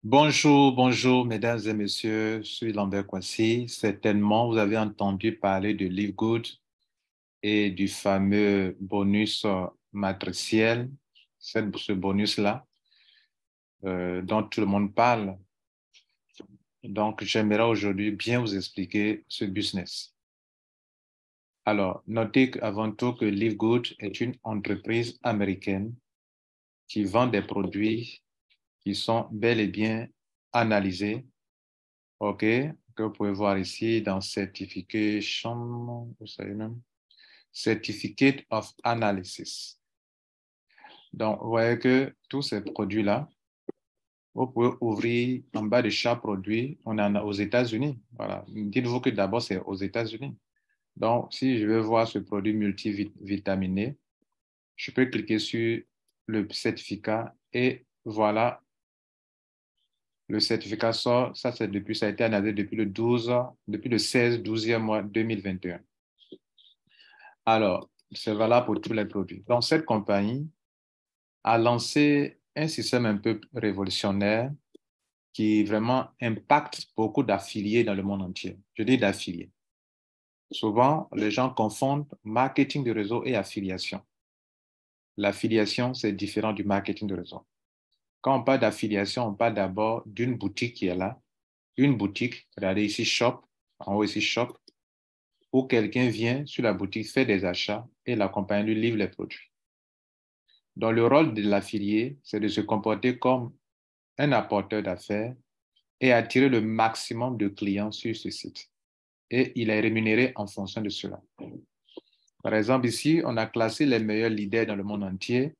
Bonjour, bonjour, mesdames et messieurs, je suis Lambert Kwasi. Certainement, vous avez entendu parler de Live Good et du fameux bonus matriciel, ce bonus-là, dont tout le monde parle. Donc, j'aimerais aujourd'hui bien vous expliquer ce business. Alors, notez avant tout que Live Good est une entreprise américaine qui vend des produits qui sont bel et bien analysés. OK, que vous pouvez voir ici dans Certification, vous savez même, Certificate of Analysis. Donc, vous voyez que tous ces produits-là, vous pouvez ouvrir en bas de chaque produit, on en a aux États-Unis. Voilà. Dites-vous que d'abord, c'est aux États-Unis. Donc, si je veux voir ce produit multivitaminé, je peux cliquer sur le certificat et voilà, le certificat sort. Ça, ça a été analysé depuis le 16-12e mois 2021. Alors, c'est valable pour tous les produits. Donc, cette compagnie a lancé un système un peu révolutionnaire qui vraiment impacte beaucoup d'affiliés dans le monde entier. Je dis d'affiliés. Souvent, les gens confondent marketing de réseau et affiliation. L'affiliation, c'est différent du marketing de réseau. Quand on parle d'affiliation, on parle d'abord d'une boutique qui est là. Une boutique, regardez ici, shop, en haut ici, shop, où quelqu'un vient sur la boutique, fait des achats et la compagnie lui livre les produits. Donc, le rôle de l'affilié, c'est de se comporter comme un apporteur d'affaires et attirer le maximum de clients sur ce site. Et il est rémunéré en fonction de cela. Par exemple, ici, on a classé les meilleurs leaders dans le monde entier.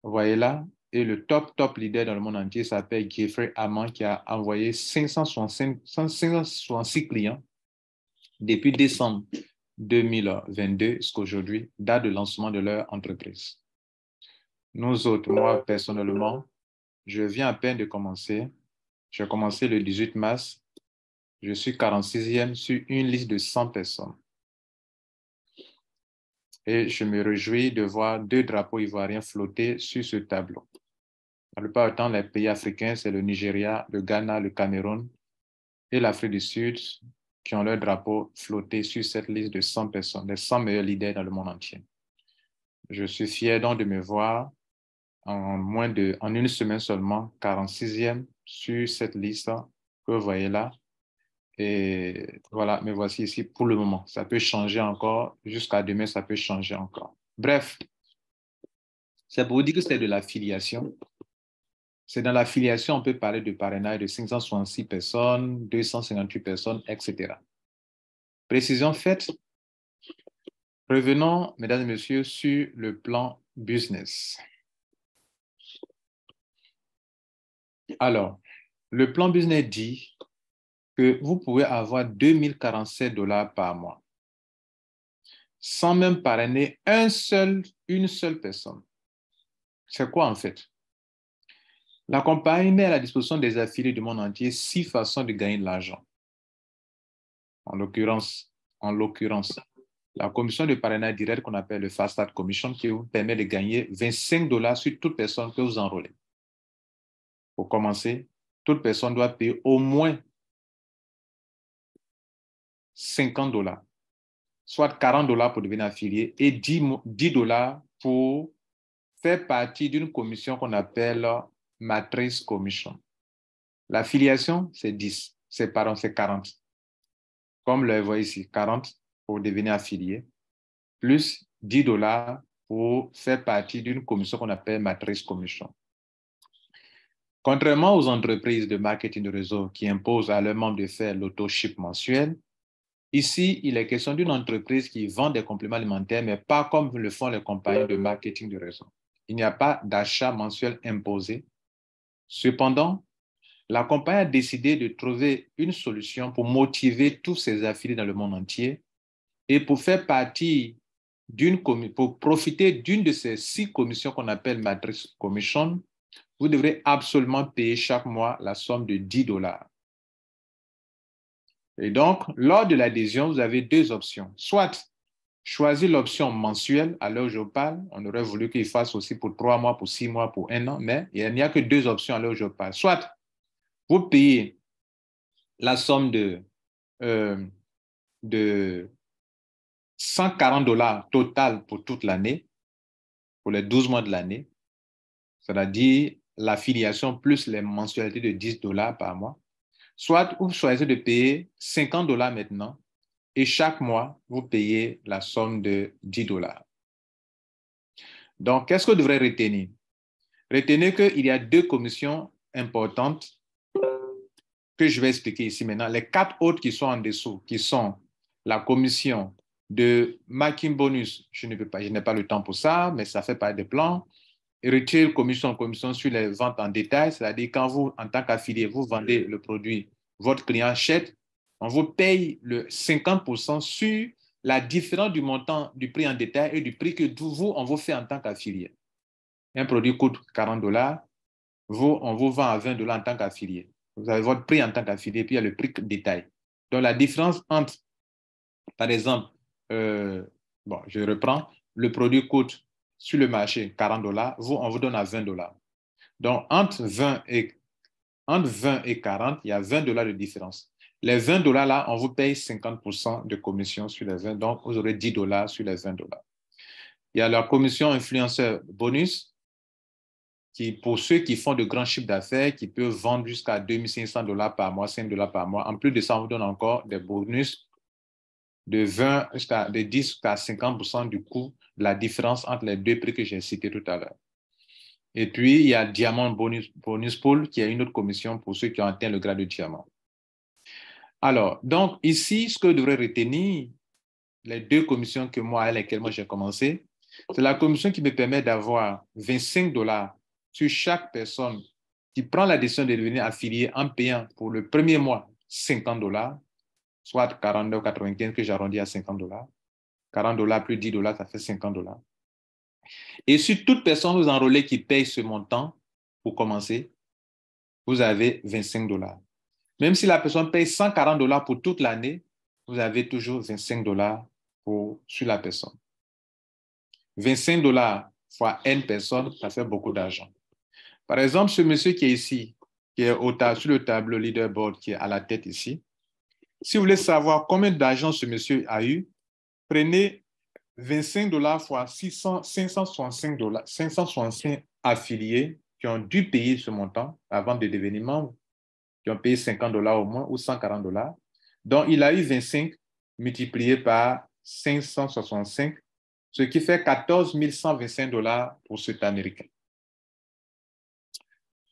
Vous voyez là, et le top leader dans le monde entier s'appelle Jeffrey Amman qui a envoyé 566 clients depuis décembre 2022 jusqu'à aujourd'hui, date de lancement de leur entreprise. Nous autres, moi personnellement, je viens à peine de commencer. J'ai commencé le 18 mars. Je suis 46e sur une liste de 100 personnes. Et je me réjouis de voir 2 drapeaux ivoiriens flotter sur ce tableau. La plupart du temps, les pays africains, c'est le Nigeria, le Ghana, le Cameroun et l'Afrique du Sud qui ont leur drapeau flotté sur cette liste de 100 personnes, les 100 meilleurs leaders dans le monde entier. Je suis fier donc de me voir en une semaine seulement, 46e sur cette liste que vous voyez là. Et voilà, me voici ici pour le moment. Ça peut changer encore. Jusqu'à demain, ça peut changer encore. Bref, c'est pour vous dire que c'est de l'affiliation. C'est dans l'affiliation, on peut parler de parrainage de 566 personnes, 258 personnes, etc. Précision faite. Revenons, mesdames et messieurs, sur le plan business. Alors, le plan business dit que vous pouvez avoir 2047 $ par mois sans même parrainer une seule personne. C'est quoi en fait? La compagnie met à la disposition des affiliés du monde entier 6 façons de gagner de l'argent. En l'occurrence, la commission de parrainage direct qu'on appelle le Fast Start Commission qui vous permet de gagner 25 $ sur toute personne que vous enrôlez. Pour commencer, toute personne doit payer au moins 50 $, soit 40 $ pour devenir affilié et 10 $ pour faire partie d'une commission qu'on appelle Matrice Commission. L'affiliation, c'est 10, c'est 40. Comme le voyez ici, 40 pour devenir affilié, plus 10 $ pour faire partie d'une commission qu'on appelle Matrice Commission. Contrairement aux entreprises de marketing de réseau qui imposent à leurs membres de faire l'auto-ship mensuel, ici, il est question d'une entreprise qui vend des compléments alimentaires, mais pas comme le font les compagnies de marketing de réseau. Il n'y a pas d'achat mensuel imposé. Cependant, la compagnie a décidé de trouver une solution pour motiver tous ses affiliés dans le monde entier et pour faire partie pour profiter d'une de ces 6 commissions qu'on appelle Matrix Commission, vous devrez absolument payer chaque mois la somme de 10 $. Et donc, lors de l'adhésion, vous avez 2 options. Soit choisir l'option mensuelle, à l'heure où je parle, on aurait voulu qu'il fasse aussi pour 3 mois, pour 6 mois, pour 1 an, mais il n'y a que 2 options à l'heure où je parle. Soit vous payez la somme euh, de $140 total pour toute l'année, pour les 12 mois de l'année, c'est-à-dire l'affiliation plus les mensualités de $10 par mois. Soit vous choisissez de payer $50 maintenant et chaque mois, vous payez la somme de $10. Donc, qu'est-ce que vous devrez retenir? Retenez qu'il y a deux commissions importantes que je vais expliquer ici maintenant. Les 4 autres qui sont en dessous, qui sont la commission de marketing bonus, je n'ai pas le temps pour ça, mais ça fait partie des plans. Et retail commission sur les ventes en détail, c'est-à-dire quand vous, en tant qu'affilié, vous vendez le produit, votre client achète, on vous paye le 50% sur la différence du montant du prix en détail et du prix que vous, on vous fait en tant qu'affilié. Un produit coûte $40, on vous vend à $20 en tant qu'affilié. Vous avez votre prix en tant qu'affilié, puis il y a le prix détail. Donc, la différence entre, par exemple, je reprends, le produit coûte sur le marché $40, on vous donne à $20. Donc, entre 20 et 40, il y a $20 de différence. Les $20 là, on vous paye 50% de commission sur les 20, donc vous aurez $10 sur les $20. Il y a la commission influenceur bonus, qui, pour ceux qui font de grands chiffres d'affaires, qui peuvent vendre jusqu'à $2 500 par mois, $5 par mois. En plus de ça, on vous donne encore des bonus de 10 jusqu'à 50% du coût de la différence entre les deux prix que j'ai cités tout à l'heure. Et puis, il y a Diamant Bonus Pool, qui est une autre commission pour ceux qui ont atteint le grade de diamant. Alors, donc ici, ce que vous devrez retenir, les deux commissions avec lesquelles j'ai commencé, c'est la commission qui me permet d'avoir $25 sur chaque personne qui prend la décision de devenir affilié en payant pour le premier mois $50, soit 42 ou 95 que j'arrondis à $50. $40 plus $10, ça fait $50. Et sur toute personne vous enrôlez qui paye ce montant, pour commencer, vous avez $25. Même si la personne paye $140 pour toute l'année, vous avez toujours $25 sur la personne. $25 fois N personnes, ça fait beaucoup d'argent. Par exemple, ce monsieur qui est ici, qui est sur le tableau leaderboard, qui est à la tête ici, si vous voulez savoir combien d'argent ce monsieur a eu, prenez $25 fois 565 affiliés qui ont dû payer ce montant avant de devenir membre, qui ont payé $50 au moins ou $140. Donc, il a eu 25 multiplié par 565, ce qui fait $14 125 pour cet Américain.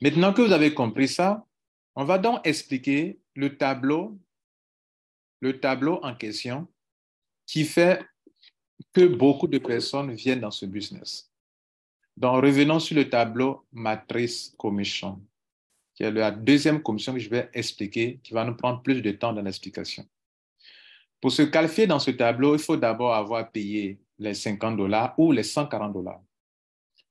Maintenant que vous avez compris ça, on va donc expliquer le tableau en question qui fait que beaucoup de personnes viennent dans ce business. Donc, revenons sur le tableau matrice commission, qui est la deuxième commission que je vais expliquer, qui va nous prendre plus de temps dans l'explication. Pour se qualifier dans ce tableau, il faut d'abord avoir payé les $50 ou les $140.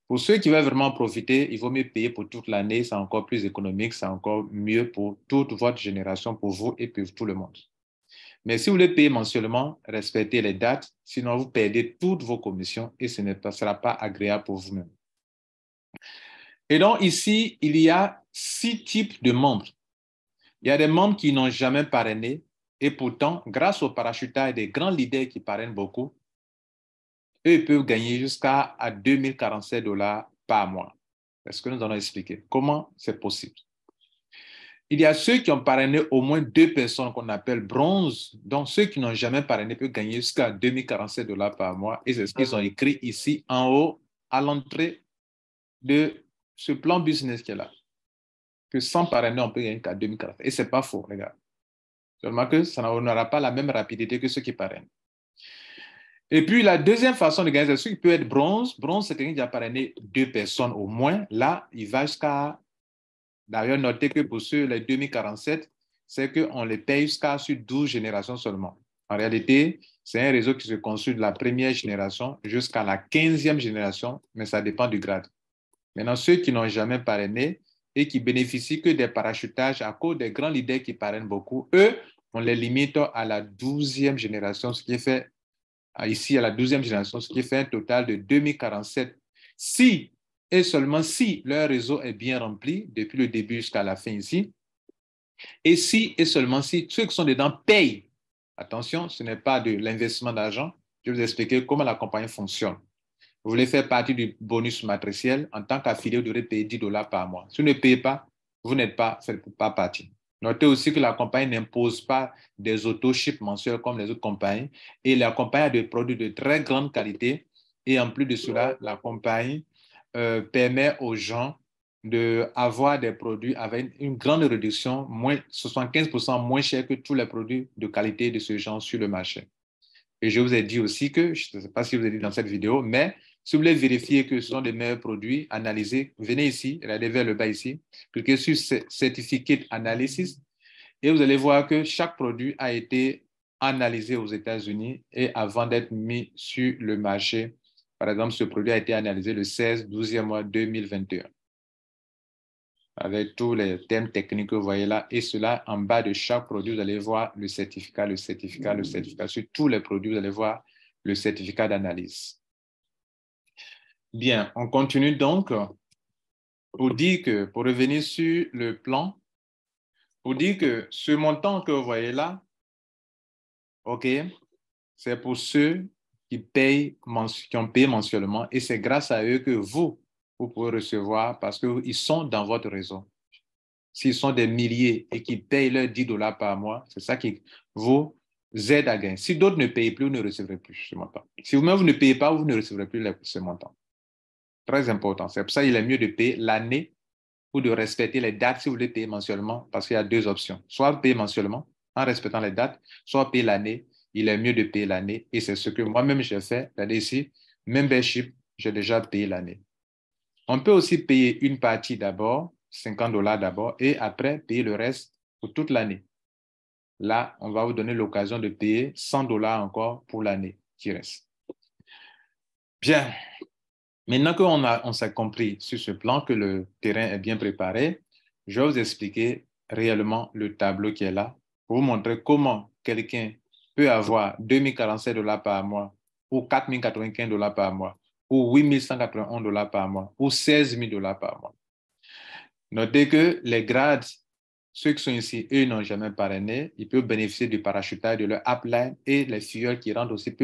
Pour ceux qui veulent vraiment profiter, il vaut mieux payer pour toute l'année, c'est encore plus économique, c'est encore mieux pour toute votre génération, pour vous et pour tout le monde. Mais si vous voulez payer mensuellement, respectez les dates, sinon vous perdez toutes vos commissions et ce ne sera pas agréable pour vous-même. Et donc ici, il y a 6 types de membres. Il y a des membres qui n'ont jamais parrainé et pourtant, grâce au parachutage des grands leaders qui parrainent beaucoup, eux ils peuvent gagner jusqu'à $2047 par mois. Est-ce que nous allons expliquer comment c'est possible? Il y a ceux qui ont parrainé au moins 2 personnes qu'on appelle bronze. Donc, ceux qui n'ont jamais parrainé peuvent gagner jusqu'à $2047 par mois. Et c'est ce qu'ils ont écrit ici en haut, à l'entrée de ce plan business qui est là. Que sans parrainer, on peut gagner qu'à $2047. Et ce n'est pas faux, les gars. Seulement que ça n'aura pas la même rapidité que ceux qui parrainent. Et puis, la deuxième façon de gagner, c'est ceux qui peuvent être bronze. Bronze, c'est quelqu'un qui a parrainé 2 personnes au moins. Là, il va jusqu'à... D'ailleurs, notez que pour ceux, les 2047, c'est qu'on les paye jusqu'à sur 12 générations seulement. En réalité, c'est un réseau qui se construit de la première génération jusqu'à la 15e génération, mais ça dépend du grade. Maintenant, ceux qui n'ont jamais parrainé et qui bénéficient que des parachutages à cause des grands leaders qui parrainent beaucoup, eux, on les limite à la 12e génération, ce qui fait, ici, à la 12e génération, ce qui fait un total de 2047. Si et seulement si leur réseau est bien rempli, depuis le début jusqu'à la fin ici, Et si et seulement si ceux qui sont dedans payent, attention, ce n'est pas de l'investissement d'argent, je vais vous expliquer comment la compagnie fonctionne. Vous voulez faire partie du bonus matriciel, en tant qu'affilié, vous devrez payer $10 par mois. Si vous ne payez pas, vous n'êtes pas, faites pas partie. Notez aussi que la compagnie n'impose pas des auto-ships mensuels comme les autres compagnies et la compagnie a des produits de très grande qualité et en plus de cela, la compagnie permet aux gens d'avoir des produits avec une grande réduction, 75% moins cher que tous les produits de qualité de ce genre sur le marché. Et je vous ai dit aussi que, je ne sais pas si vous avez dit dans cette vidéo, mais si vous voulez vérifier que ce sont des meilleurs produits, analysez, venez ici, regardez vers le bas ici, cliquez sur Certificate Analysis et vous allez voir que chaque produit a été analysé aux États-Unis et avant d'être mis sur le marché. Par exemple, ce produit a été analysé le 16-12e mois 2021 avec tous les termes techniques que vous voyez là. Et cela, en bas de chaque produit, vous allez voir le certificat, le certificat, le certificat. Sur tous les produits, vous allez voir le certificat d'analyse. Bien, on continue donc pour dire que, pour revenir sur le plan, pour dire que ce montant que vous voyez là, OK, c'est pour ceux qui payent, qui ont payé mensuellement et c'est grâce à eux que vous pouvez recevoir parce qu'ils sont dans votre réseau. S'ils sont des milliers et qu'ils payent leurs $10 par mois, c'est ça qui vous aide à gagner. Si d'autres ne payent plus, vous ne recevrez plus ce montant. Si vous-même vous ne payez pas, vous ne recevrez plus ce montant. Très important. C'est pour ça qu'il est mieux de payer l'année ou de respecter les dates si vous voulez payer mensuellement, parce qu'il y a deux options. Soit payer mensuellement en respectant les dates, soit payer l'année. Il est mieux de payer l'année et c'est ce que moi-même j'ai fait. Regardez ici, membership, j'ai déjà payé l'année. On peut aussi payer une partie d'abord, $50 d'abord, et après payer le reste pour toute l'année. Là, on va vous donner l'occasion de payer $100 encore pour l'année qui reste. Bien. Maintenant qu'on s'est compris sur ce plan, que le terrain est bien préparé, je vais vous expliquer réellement le tableau qui est là pour vous montrer comment quelqu'un peut avoir $2047 par mois ou $4095 par mois ou $8191 par mois ou $16 000 par mois. Notez que les grades, ceux qui sont ici, eux n'ont jamais parrainé, ils peuvent bénéficier du parachutage de leur upline et les filles qui rentrent aussi,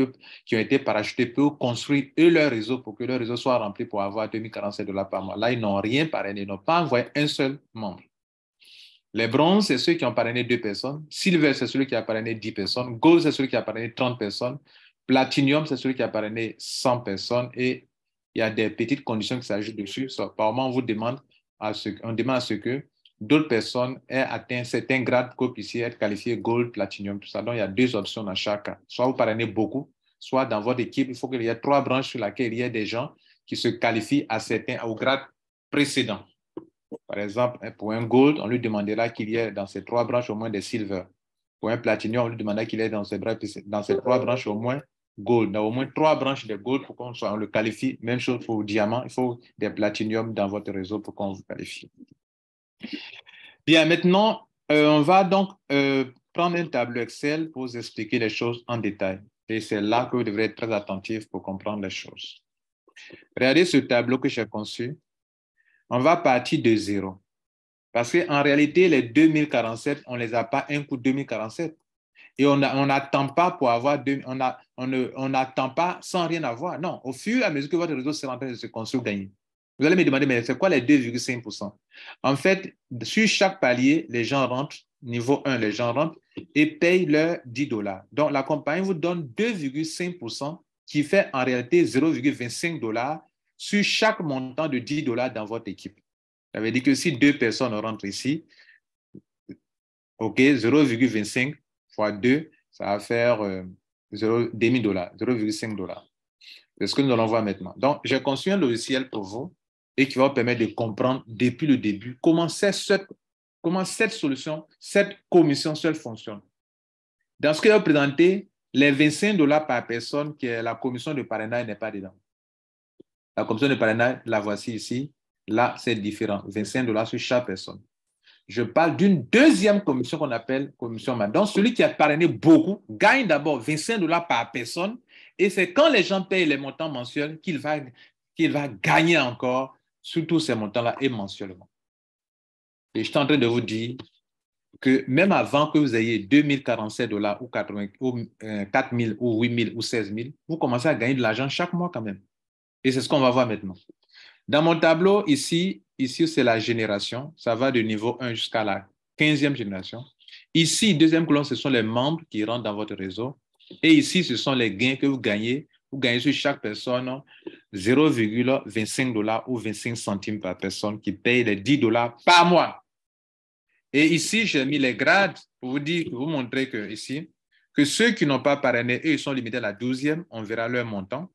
qui ont été parachutés, peuvent construire eux leur réseau pour que leur réseau soit rempli pour avoir $2047 par mois. Là, ils n'ont rien parrainé, ils n'ont pas envoyé un seul membre. Les bronzes, c'est ceux qui ont parrainé 2 personnes. Silver, c'est celui qui a parrainé 10 personnes. Gold, c'est celui qui a parrainé 30 personnes. Platinum, c'est celui qui a parrainé 100 personnes. Et il y a des petites conditions qui s'ajoutent dessus. Par moment, on demande à ce que d'autres personnes aient atteint certains grades pour puissiez être qualifiés Gold, Platinum, tout ça. Donc, il y a 2 options dans chaque cas. Soit vous parrainez beaucoup, soit dans votre équipe, il faut qu'il y ait 3 branches sur lesquelles il y ait des gens qui se qualifient au grade précédent. Par exemple, pour un gold, on lui demandera qu'il y ait dans ces 3 branches au moins des silver. Pour un platinum, on lui demandera qu'il y ait dans ces 3 branches au moins gold. Dans au moins 3 branches de gold pour qu'on le qualifie. Même chose pour le diamant, il faut des platinium dans votre réseau pour qu'on vous qualifie. Bien, maintenant, on va donc prendre un tableau Excel pour vous expliquer les choses en détail. Et c'est là que vous devrez être très attentif pour comprendre les choses. Regardez ce tableau que j'ai conçu. On va partir de 0. Parce qu'en réalité, les 2047, on ne les a pas un coup de 2047. Et on n'attend pas pour avoir, on n'attend pas sans rien avoir. Non, au fur et à mesure que votre réseau sera en train de se construire, gagner. Vous allez me demander, mais c'est quoi les 2,5%? En fait, sur chaque palier, les gens rentrent, niveau 1, les gens rentrent et payent leurs $10. Donc, la compagnie vous donne 2,5% qui fait en réalité $0,25 sur chaque montant de $10 dans votre équipe. Ça veut dire que si 2 personnes rentrent ici, OK, 0,25 fois 2, ça va faire $0,5. C'est ce que nous allons voir maintenant. Donc, j'ai conçu un logiciel pour vous et qui va vous permettre de comprendre depuis le début comment cette solution, cette commission seule fonctionne. Dans ce que je vais vous présenter, les $25 par personne, qui est la commission de parrainage, n'est pas dedans. La commission de parrainage, la voici ici. Là, c'est différent. $25 sur chaque personne. Je parle d'une deuxième commission qu'on appelle commission MAD. Donc, celui qui a parrainé beaucoup gagne d'abord $25 par personne et c'est quand les gens payent les montants mensuels qu'il va gagner encore sur tous ces montants-là et mensuellement. Et je suis en train de vous dire que même avant que vous ayez 2047 $ ou 80, ou 4000 ou 8000 ou 16000, vous commencez à gagner de l'argent chaque mois quand même. Et c'est ce qu'on va voir maintenant. Dans mon tableau, ici c'est la génération. Ça va de niveau 1 jusqu'à la 15e génération. Ici, deuxième colonne, ce sont les membres qui rentrent dans votre réseau. Et ici, ce sont les gains que vous gagnez. Vous gagnez sur chaque personne 0,25 $ ou 25 centimes par personne qui paye les 10 $ par mois. Et ici, j'ai mis les grades pour vous dire, pour vous montrer que ici, que ceux qui n'ont pas parrainé, eux, ils sont limités à la 12e, on verra leur montant.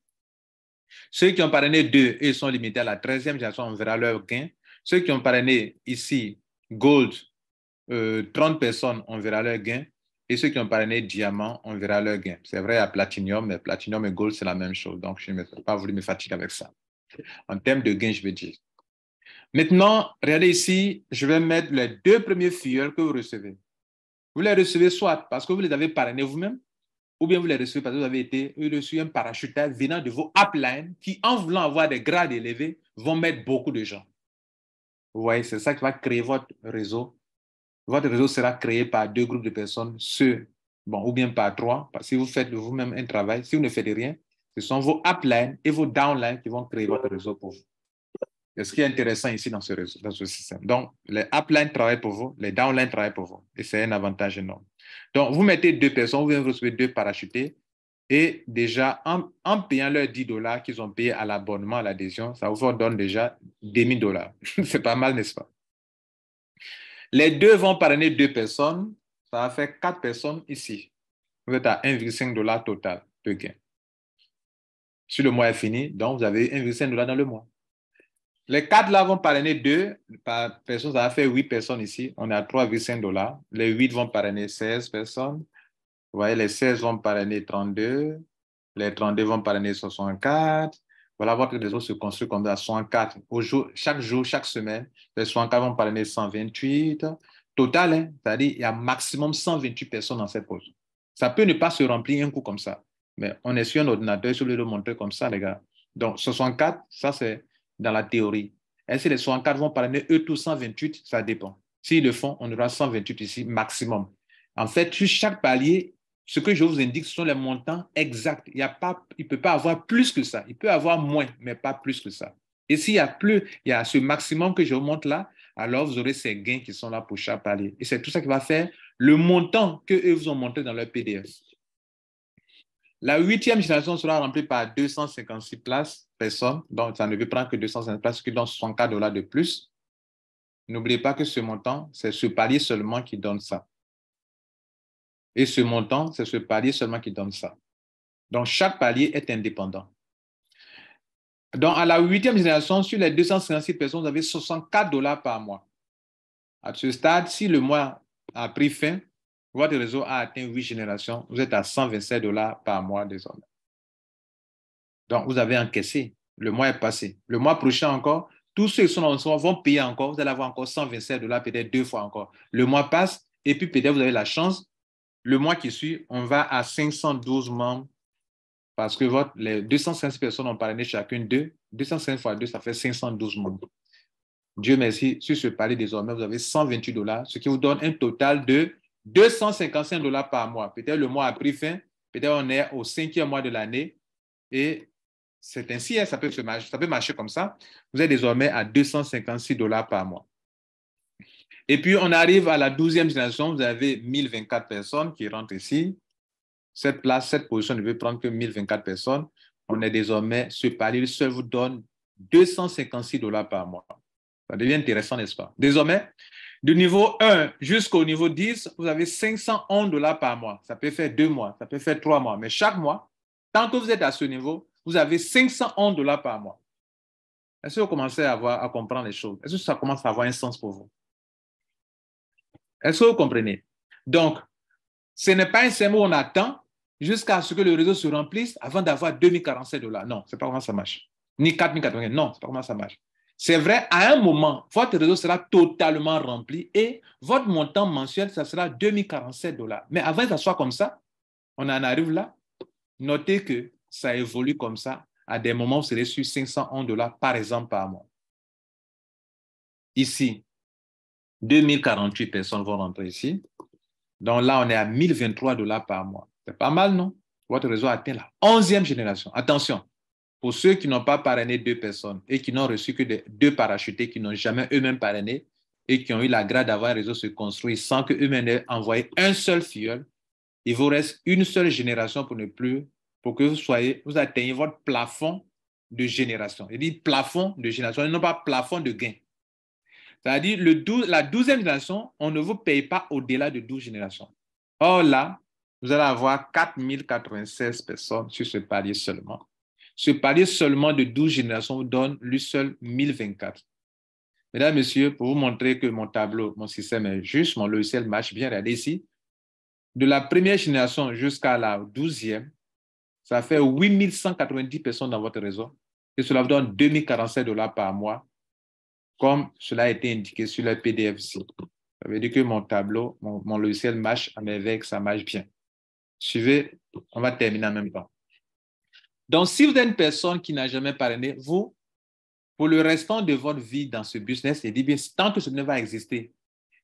Ceux qui ont parrainé 2, eux, ils sont limités à la 13e génération, on verra leur gain. Ceux qui ont parrainé ici, Gold, 30 personnes, on verra leur gain. Et ceux qui ont parrainé Diamant, on verra leur gain. C'est vrai à Platinum, mais Platinum et Gold, c'est la même chose. Donc, je n'ai pas voulu me fatiguer avec ça. En termes de gain, je veux dire. Maintenant, regardez ici, je vais mettre les 2 premiers filleuls que vous recevez. Vous les recevez soit parce que vous les avez parrainés vous-même, ou bien vous les recevez parce que vous avez été reçu un parachuteur venant de vos uplines qui, en voulant avoir des grades élevés, vont mettre beaucoup de gens. Vous voyez, c'est ça qui va créer votre réseau. Votre réseau sera créé par 2 groupes de personnes, ou bien par 3. Si vous faites vous-même un travail, si vous ne faites rien, ce sont vos uplines et vos downlines qui vont créer votre réseau pour vous. C'est ce qui est intéressant ici dans ce système. Donc, les uplines travaillent pour vous, les downlines travaillent pour vous. Et c'est un avantage énorme. Donc, vous mettez 2 personnes, vous recevez 2 parachutés. Et déjà, en payant leurs 10 $ qu'ils ont payé à l'abonnement, à l'adhésion, ça vous donne déjà des 1000 $. C'est pas mal, n'est-ce pas? Les 2 vont parrainer 2 personnes. Ça va faire 4 personnes ici. Vous êtes à 1,5 $ total de gain. Si le mois est fini, donc vous avez 1,5 $ dans le mois. Les 4 là vont parrainer 2 par personne, ça va faire 8 personnes ici. On est à 3,5 $. Les 8 vont parrainer 16 personnes. Vous voyez, les 16 vont parrainer 32. Les 32 vont parrainer 64. Voilà, votre réseau se construit comme ça, 64. Chaque jour, chaque semaine, les 64 vont parrainer 128. Total, hein, c'est-à-dire il y a maximum 128 personnes dans cette pause. Ça peut ne pas se remplir un coup comme ça. Mais on est sur un ordinateur, je vais le montrer comme ça, les gars. Donc, 64, ça c'est dans la théorie. Et si les 64 vont parrainer eux tous 128, ça dépend. S'ils le font, on aura 128 ici, maximum. En fait, sur chaque palier, ce que je vous indique, ce sont les montants exacts. Il ne peut pas avoir plus que ça. Il peut avoir moins, mais pas plus que ça. Et s'il y a plus, il y a ce maximum que je vous montre là, alors vous aurez ces gains qui sont là pour chaque palier. Et c'est tout ça qui va faire le montant qu'eux vous ont montré dans leur PDF. La 8e génération sera remplie par 256 personnes. Donc, ça ne veut prendre que 250 places, ce qui donne 64 $ de plus. N'oubliez pas que ce montant, c'est ce palier seulement qui donne ça. Et ce montant, c'est ce palier seulement qui donne ça. Donc, chaque palier est indépendant. Donc, à la 8e génération, sur les 256 personnes, vous avez 64 $ par mois. À ce stade, si le mois a pris fin, votre réseau a atteint 8 générations, vous êtes à 127 $ par mois désormais. Donc, vous avez encaissé. Le mois est passé. Le mois prochain encore, tous ceux qui sont dans le mois vont payer encore. Vous allez avoir encore 127 $, peut-être 2 fois encore. Le mois passe et puis peut-être vous avez la chance. Le mois qui suit, on va à 512 membres parce que les 256 personnes ont parrainé chacune d'eux. 205 fois 2, ça fait 512 membres. Dieu merci, sur ce palier désormais, vous avez 128 $, ce qui vous donne un total de 255 $ par mois. Peut-être le mois a pris fin, peut-être on est au 5e mois de l'année et c'est ainsi, ça peut marcher comme ça. Vous êtes désormais à 256 $ par mois. Et puis, on arrive à la 12e génération, vous avez 1024 personnes qui rentrent ici. Cette position ne veut prendre que 1024 personnes. On est désormais, ce palier seul vous donne 256 $ par mois. Ça devient intéressant, n'est-ce pas? Désormais, du niveau 1 jusqu'au niveau 10, vous avez 511 $ par mois. Ça peut faire 2 mois, ça peut faire 3 mois. Mais chaque mois, tant que vous êtes à ce niveau, vous avez 511 $ par mois. Est-ce que vous commencez à comprendre les choses? Est-ce que ça commence à avoir un sens pour vous? Est-ce que vous comprenez? Donc, ce n'est pas un système où on attend jusqu'à ce que le réseau se remplisse avant d'avoir 2047 $. Non, ce n'est pas comment ça marche. Ni 4080. Non, ce n'est pas comment ça marche. C'est vrai, à un moment, votre réseau sera totalement rempli et votre montant mensuel, ça sera 2047 $. Mais avant que ça soit comme ça, on en arrive là. Notez que ça évolue comme ça. À des moments, vous serez sur 511 $ par exemple par mois. Ici, 2048 personnes vont rentrer ici. Donc là, on est à 1023 $ par mois. C'est pas mal, non? Votre réseau atteint la 11e génération. Attention, pour ceux qui n'ont pas parrainé 2 personnes et qui n'ont reçu que 2 parachutés, qui n'ont jamais eux-mêmes parrainé et qui ont eu la grâce d'avoir un réseau se construit sans qu'eux-mêmes aient envoyé un seul filleul, il vous reste une seule génération pour que vous atteigniez votre plafond de génération. Il dit plafond de génération, et non pas plafond de gain. C'est-à-dire, la 12e génération, on ne vous paye pas au-delà de 12 générations. Or là, vous allez avoir 4096 personnes sur ce palier seulement. Ce palier seulement de 12 générations vous donne lui seul 1024. Mesdames, Messieurs, pour vous montrer que mon tableau, mon système est juste, mon logiciel marche bien, regardez ici. De la première génération jusqu'à la 12e, ça fait 8190 personnes dans votre réseau et cela vous donne 2047 $ par mois, comme cela a été indiqué sur le PDF ici. Ça veut dire que mon tableau, mon logiciel marche à merveille, que ça marche bien. Suivez, on va terminer en même temps. Donc, si vous êtes une personne qui n'a jamais parrainé, vous, pour le restant de votre vie dans ce business, il dit bien, tant que ce ne va exister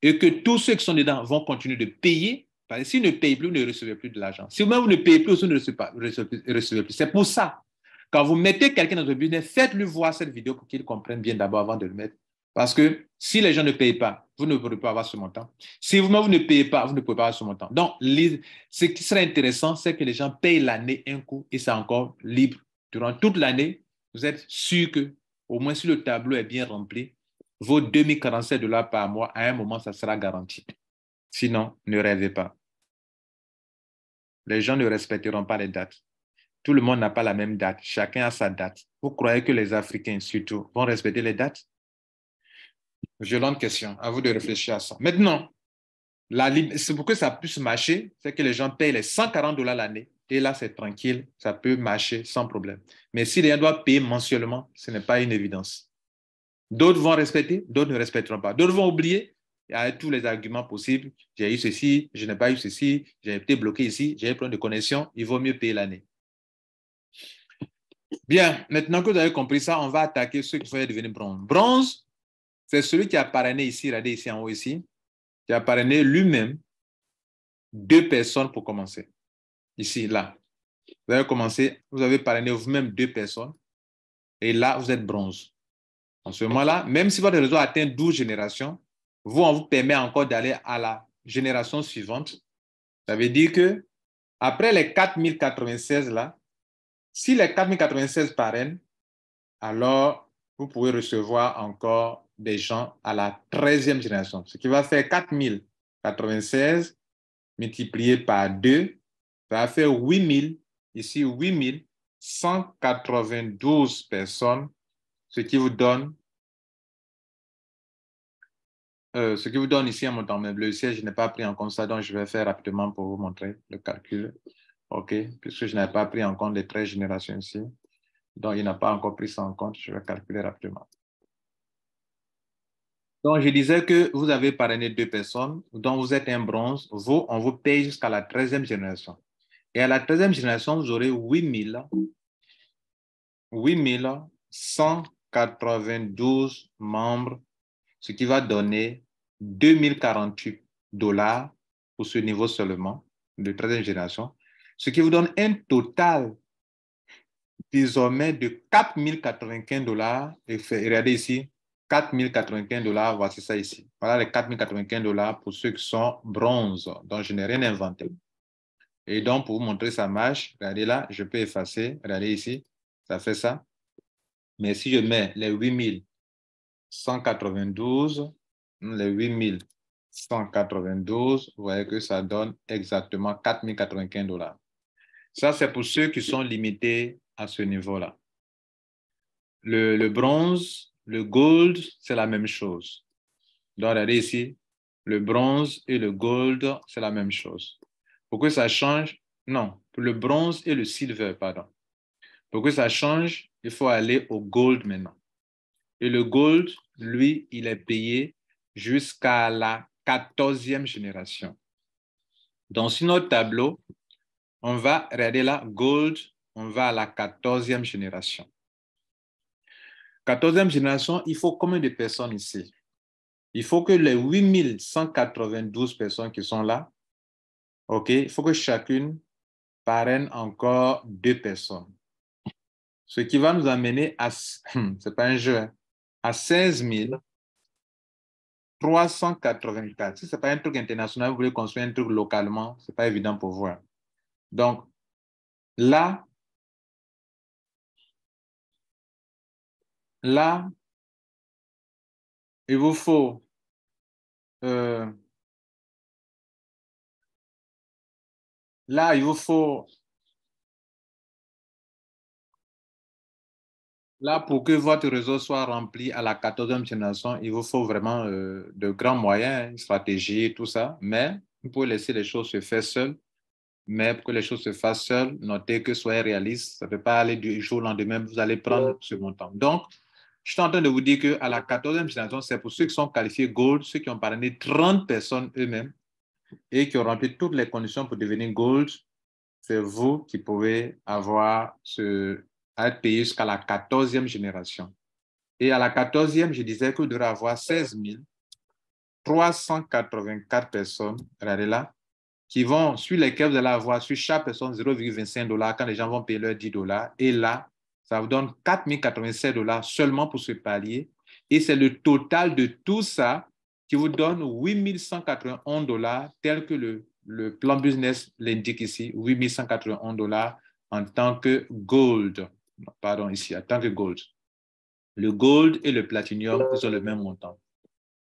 et que tous ceux qui sont dedans vont continuer de payer, parce que s'ils ne payent plus, vous ne recevez plus de l'argent. Si vous-même vous ne payez plus, vous ne recevez plus. C'est pour ça, quand vous mettez quelqu'un dans votre business, faites-lui voir cette vidéo pour qu'il comprenne bien d'abord avant de le mettre. Parce que si les gens ne payent pas, vous ne pourrez pas avoir ce montant. Si vous-même vous ne payez pas, vous ne pouvez pas avoir ce montant. Donc, ce qui serait intéressant, c'est que les gens payent l'année un coup et c'est encore libre. Durant toute l'année, vous êtes sûr que, au moins si le tableau est bien rempli, vos 2047 $ par mois, à un moment, ça sera garanti. Sinon, ne rêvez pas. Les gens ne respecteront pas les dates. Tout le monde n'a pas la même date. Chacun a sa date. Vous croyez que les Africains, surtout, vont respecter les dates? Violente question. À vous de réfléchir à ça. Maintenant, c'est pour que ça puisse marcher, c'est que les gens payent les 140 $ l'année. Et là, c'est tranquille. Ça peut marcher sans problème. Mais si les gens doivent payer mensuellement, ce n'est pas une évidence. D'autres vont respecter, d'autres ne respecteront pas. D'autres vont oublier. Il y a tous les arguments possibles. J'ai eu ceci, je n'ai pas eu ceci, j'ai été bloqué ici, j'ai un problème de connexion. Il vaut mieux payer l'année. Bien, maintenant que vous avez compris ça, on va attaquer ceux qui vont devenir bronze. Bronze, c'est celui qui a parrainé ici, regardez ici en haut ici, qui a parrainé lui-même 2 personnes pour commencer. Ici, là. Vous avez commencé, vous avez parrainé vous-même 2 personnes et là, vous êtes bronze. En ce moment-là, même si votre réseau atteint 12 générations, vous, on vous permet encore d'aller à la génération suivante. Ça veut dire que après les 4096 là, si les 4096 parrainent, alors vous pouvez recevoir encore des gens à la 13e génération. Ce qui va faire 4096 multiplié par 2, ça va faire 8000, ici 8192 personnes, ce qui vous donne ici un montant. Mais le logiciel, je n'ai pas pris en compte ça, donc je vais faire rapidement pour vous montrer le calcul. OK, puisque je n'ai pas pris en compte les 13 générations ici. Donc, il n'a pas encore pris ça en compte. Je vais calculer rapidement. Donc, je disais que vous avez parrainé 2 personnes, dont vous êtes un bronze. Vous, on vous paye jusqu'à la 13e génération. Et à la 13e génération, vous aurez 8192 membres, ce qui va donner 2048 $ pour ce niveau seulement, de 13e génération, ce qui vous donne un total désormais de 4095 $. Et regardez ici, 4095 $, voici ça ici. Voilà les 4095 $ pour ceux qui sont bronze. Donc, je n'ai rien inventé. Et donc, pour vous montrer ça marche, regardez là, je peux effacer. Regardez ici, ça fait ça. Mais si je mets les 8192, les 8192, vous voyez que ça donne exactement 4095 $. Ça, c'est pour ceux qui sont limités à ce niveau-là. Le bronze, le gold, c'est la même chose. Donc, regardez ici, le bronze et le gold, c'est la même chose. Pour que ça change, non, pour le bronze et le silver, pardon. Pour que ça change, il faut aller au gold maintenant. Et le gold, lui, il est payé jusqu'à la 14e génération. Donc, sur notre tableau, on va regarder là, gold, on va à la 14e génération. 14e génération, il faut combien de personnes ici? Il faut que les 8192 personnes qui sont là, OK, il faut que chacune parraine encore 2 personnes. Ce qui va nous amener à, c'est pas un jeu, hein, à 16 384. Si ce n'est pas un truc international, vous voulez construire un truc localement, ce n'est pas évident pour vous. Donc, là, il vous faut là, il vous faut là, pour que votre réseau soit rempli à la 14e génération, il vous faut vraiment de grands moyens, une stratégie, tout ça. Mais vous pouvez laisser les choses se faire seules. Mais pour que les choses se fassent seules, notez que soyez réaliste. Ça ne peut pas aller du jour au lendemain, vous allez prendre ce montant. Donc, je suis en train de vous dire qu'à la 14e génération, c'est pour ceux qui sont qualifiés Gold, ceux qui ont parrainé 30 personnes eux-mêmes et qui ont rempli toutes les conditions pour devenir Gold. C'est vous qui pouvez avoir être payé jusqu'à la 14e génération. Et à la 14e, je disais que vous devrez avoir 16 384 personnes, regardez là, sur lesquelles vous allez avoir sur chaque personne 0,25 $ quand les gens vont payer leurs 10 $. Et là, ça vous donne 4 087 $ seulement pour ce palier. Et c'est le total de tout ça qui vous donne 8 191 $ tel que le plan business l'indique ici, 8 191 $ en tant que gold. Pardon, ici, en tant que gold. Le gold et le platinum, ils ont le même montant.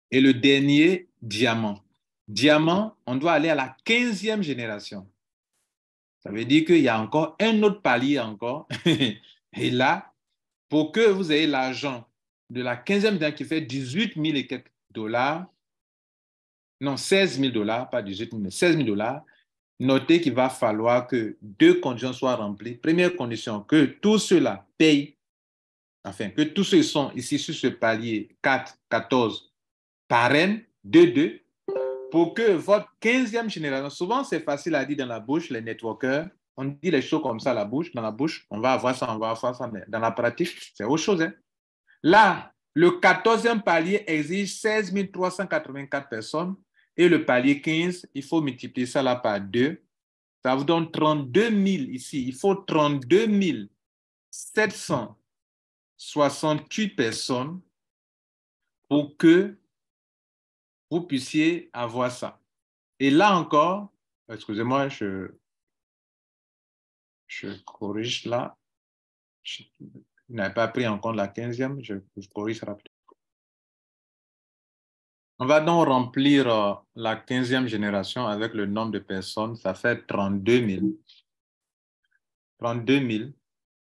Et le dernier, diamant. Diamant, on doit aller à la 15e génération. Ça veut dire qu'il y a encore un autre palier encore. Et là, pour que vous ayez l'argent de la 15e génération qui fait 18 000 et quelques dollars, non, 16 000 $, pas 18 000, mais 16 000 $, notez qu'il va falloir que 2 conditions soient remplies. Première condition, que tous ceux-là payent, enfin, que tous ceux qui sont ici sur ce palier 4, 14, parrainent 2, pour que votre 15e génération, souvent c'est facile à dire dans la bouche, les networkers, on dit les choses comme ça dans la bouche, on va avoir ça, on va avoir ça, mais dans la pratique, c'est autre chose. Hein. Là, le 14e palier exige 16 384 personnes et le palier 15, il faut multiplier ça là par 2. Ça vous donne 32 000 ici. Il faut 32 768 personnes pour que vous puissiez avoir ça. Et là encore, excusez-moi, je corrige là. Je n'avais pas pris en compte la 15e, je corrige rapidement. On va donc remplir la 15e génération avec le nombre de personnes. Ça fait 32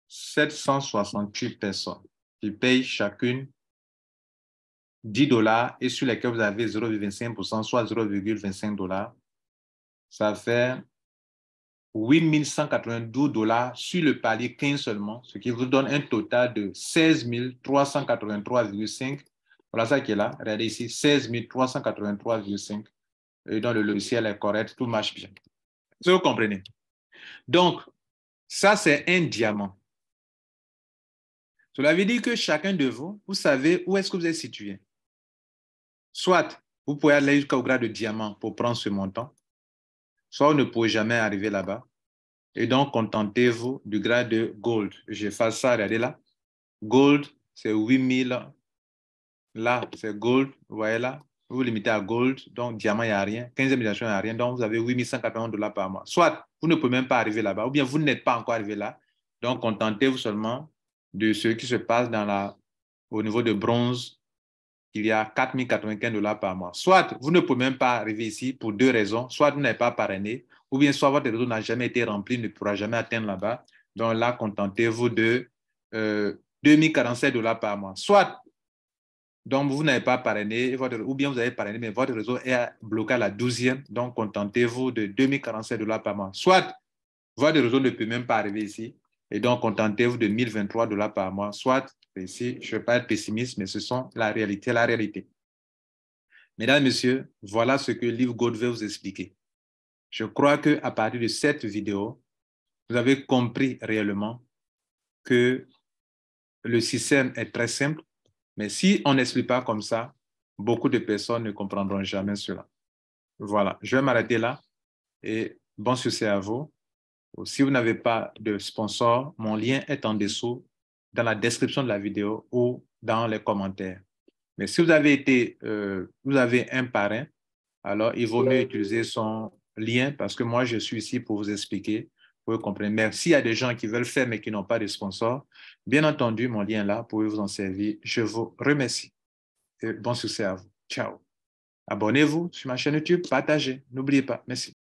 768 personnes qui payent chacune 10 $ et sur lesquelles vous avez 0,25%, soit 0,25 $. Ça fait 8 192 $ sur le palier 15 seulement, ce qui vous donne un total de 16 383,5. Voilà ça qui est là. Regardez ici, 16 383,5. Et donc, le logiciel est correct, tout marche bien. Si vous comprenez. Donc, ça, c'est un diamant. Cela veut dire que chacun de vous, vous savez où est-ce que vous êtes situé. Soit, vous pouvez aller jusqu'au grade de diamant pour prendre ce montant, soit vous ne pouvez jamais arriver là-bas. Et donc, contentez-vous du grade de gold. Je fais ça, regardez là. Gold, c'est 8000. Là, c'est gold. Vous voyez là. Vous vous limitez à gold. Donc, diamant, il n'y a rien. 15e génération, il n'y a rien. Donc, vous avez 8 191 $ par mois. Soit, vous ne pouvez même pas arriver là-bas, ou bien vous n'êtes pas encore arrivé là. Donc, contentez-vous seulement de ce qui se passe au niveau de bronze. Il y a 4 095 $ par mois. Soit, vous ne pouvez même pas arriver ici pour 2 raisons. Soit, vous n'êtes pas parrainé, ou bien soit votre réseau n'a jamais été rempli, ne pourra jamais atteindre là-bas. Donc là, contentez-vous de 2 047 $ par mois. Soit, donc vous n'avez pas parrainé, ou bien vous avez parrainé, mais votre réseau est bloqué à la 12e, donc contentez-vous de 2 047 $ par mois. Soit, votre réseau ne peut même pas arriver ici, et donc contentez-vous de 1 023 $ par mois. Soit, ici, je ne veux pas être pessimiste, mais ce sont la réalité, la réalité. Mesdames, Messieurs, voilà ce que Live Gold veut vous expliquer. Je crois qu'à partir de cette vidéo, vous avez compris réellement que le système est très simple, mais si on n'explique pas comme ça, beaucoup de personnes ne comprendront jamais cela. Voilà, je vais m'arrêter là et bon succès à vous. Si vous n'avez pas de sponsor, mon lien est en dessous dans la description de la vidéo ou dans les commentaires. Mais si vous avez un parrain, alors il vaut mieux utiliser son lien parce que moi, je suis ici pour vous expliquer, pour vous comprendre. Mais s'il y a des gens qui veulent faire mais qui n'ont pas de sponsor, bien entendu, mon lien là, vous pouvez vous en servir. Je vous remercie et bon succès à vous. Ciao. Abonnez-vous sur ma chaîne YouTube, partagez. N'oubliez pas. Merci.